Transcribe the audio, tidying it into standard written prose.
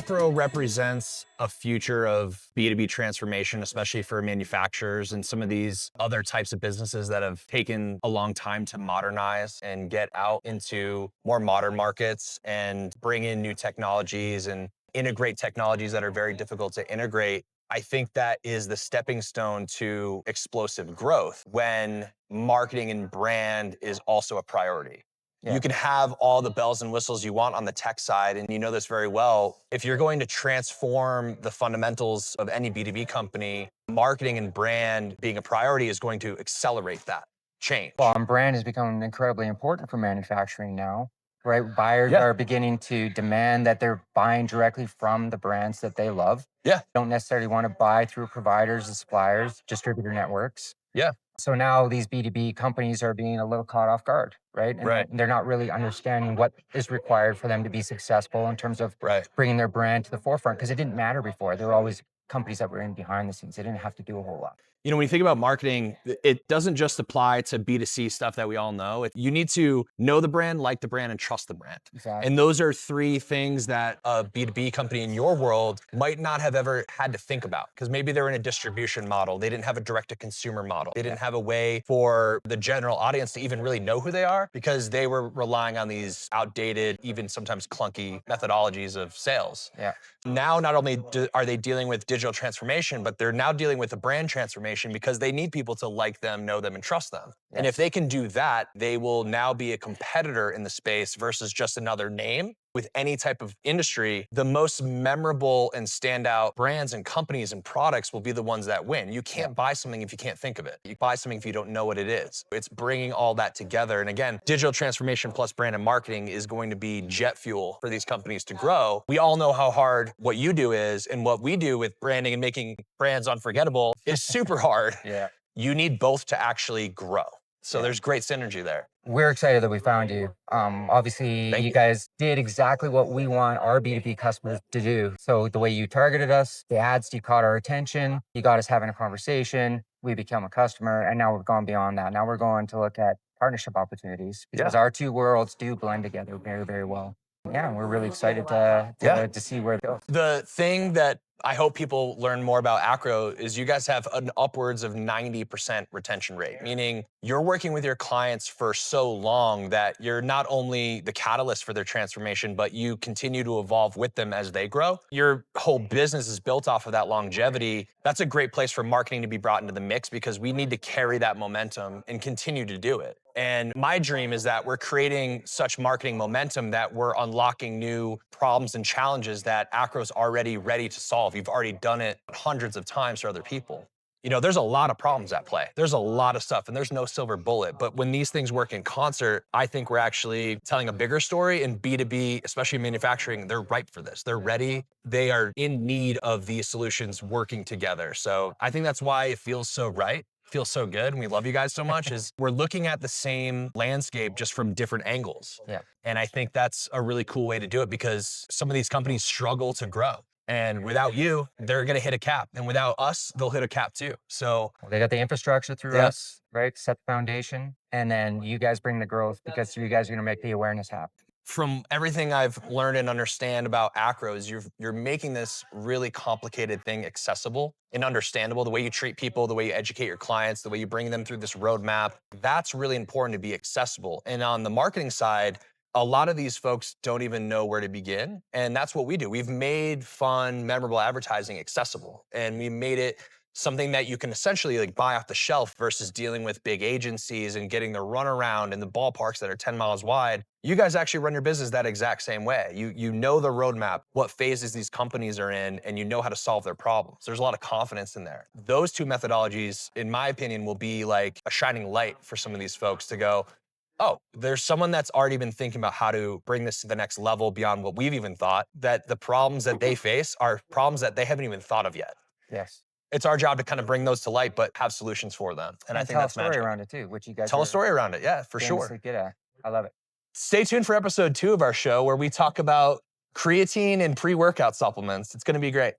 Acro represents a future of B2B transformation, especially for manufacturers and some of these other types of businesses that have taken a long time to modernize and get out into more modern markets and bring in new technologies and integrate technologies that are very difficult to integrate. I think that is the stepping stone to explosive growth when marketing and brand is also a priority. You can have all the bells and whistles you want on the tech side, and you know this very well. If you're going to transform the fundamentals of any B2B company, marketing and brand being a priority is going to accelerate that change. Well, and brand has become incredibly important for manufacturing now, right? Buyers are beginning to demand that they're buying directly from the brands that they love. Yeah. Don't necessarily want to buy through providers and suppliers, distributor networks. Yeah. So now these B2B companies are being a little caught off guard, right? And Right. they're not really understanding what is required for them to be successful in terms of Right. bringing their brand to the forefront, because it didn't matter before. There were always companies that were in behind the scenes. They didn't have to do a whole lot. You know, when you think about marketing, it doesn't just apply to B2C stuff that we all know. You need to know the brand, like the brand, and trust the brand. Exactly. And those are three things that a B2B company in your world might not have ever had to think about, because maybe they're in a distribution model. They didn't have a direct-to-consumer model. They didn't have a way for the general audience to even really know who they are, because they were relying on these outdated, even sometimes clunky methodologies of sales. Yeah. Now, not only are they dealing with digital transformation, but they're now dealing with a brand transformation, because they need people to like them, know them, and trust them. Yes. And if they can do that, they will now be a competitor in the space versus just another name. With any type of industry, the most memorable and standout brands and companies and products will be the ones that win. You can't buy something if you can't think of it. You buy something if you don't know what it is. It's bringing all that together. And again, digital transformation plus brand and marketing is going to be jet fuel for these companies to grow. We all know how hard what you do is, and what we do with branding and making brands unforgettable is super hard. Yeah. You need both to actually grow. So there's great synergy there. We're excited that we found you. Obviously, Thank you you. guys did exactly what we want our B2B customers to do. So the way you targeted us, the ads, you caught our attention, you got us having a conversation, we become a customer, and now we've gone beyond that. Now we're going to look at partnership opportunities, because our two worlds do blend together very, very well. Yeah, we're really excited to see where it goes. The thing that I hope people learn more about Acro is you guys have an upwards of 90% retention rate, meaning you're working with your clients for so long that you're not only the catalyst for their transformation, but you continue to evolve with them as they grow. Your whole business is built off of that longevity. That's a great place for marketing to be brought into the mix, because we need to carry that momentum and continue to do it. And my dream is that we're creating such marketing momentum that we're unlocking new problems and challenges that Acro's already ready to solve. You've already done it hundreds of times for other people. You know, there's a lot of problems at play. There's a lot of stuff, and there's no silver bullet. But when these things work in concert, I think we're actually telling a bigger story. And B2B, especially manufacturing, they're ripe for this. They're ready. They are in need of these solutions working together. So I think that's why it feels so right. Feels so good, and we love you guys so much, is we're looking at the same landscape just from different angles. Yeah. And I think that's a really cool way to do it, because some of these companies struggle to grow. And without you, they're going to hit a cap. And without us, they'll hit a cap too. So They got the infrastructure through us, right? Set the foundation. And then you guys bring the growth, because you guys are going to make the awareness happen. from everything I've learned and understand about Acro is you're making this really complicated thing accessible and understandable. The way you treat people, the way you educate your clients, the way you bring them through this roadmap, that's really important to be accessible. And on the marketing side, a lot of these folks don't even know where to begin. And that's what we do. We've made fun, memorable advertising accessible, and we made it something that you can essentially like buy off the shelf versus dealing with big agencies and getting the runaround in the ballparks that are 10 miles wide. You guys actually run your business that exact same way. You know the roadmap, what phases these companies are in, and you know how to solve their problems. There's a lot of confidence in there. Those two methodologies, in my opinion, will be like a shining light for some of these folks to go, oh, there's someone that's already been thinking about how to bring this to the next level beyond what we've even thought, that the problems that they face are problems that they haven't even thought of yet. Yes. It's our job to kind of bring those to light, but have solutions for them. And I think tell that's a story magic. around it too, which you guys Tell a story around it, yeah, for sure. Good at. I love it. Stay tuned for episode 2 of our show, where we talk about creatine and pre-workout supplements. It's going to be great.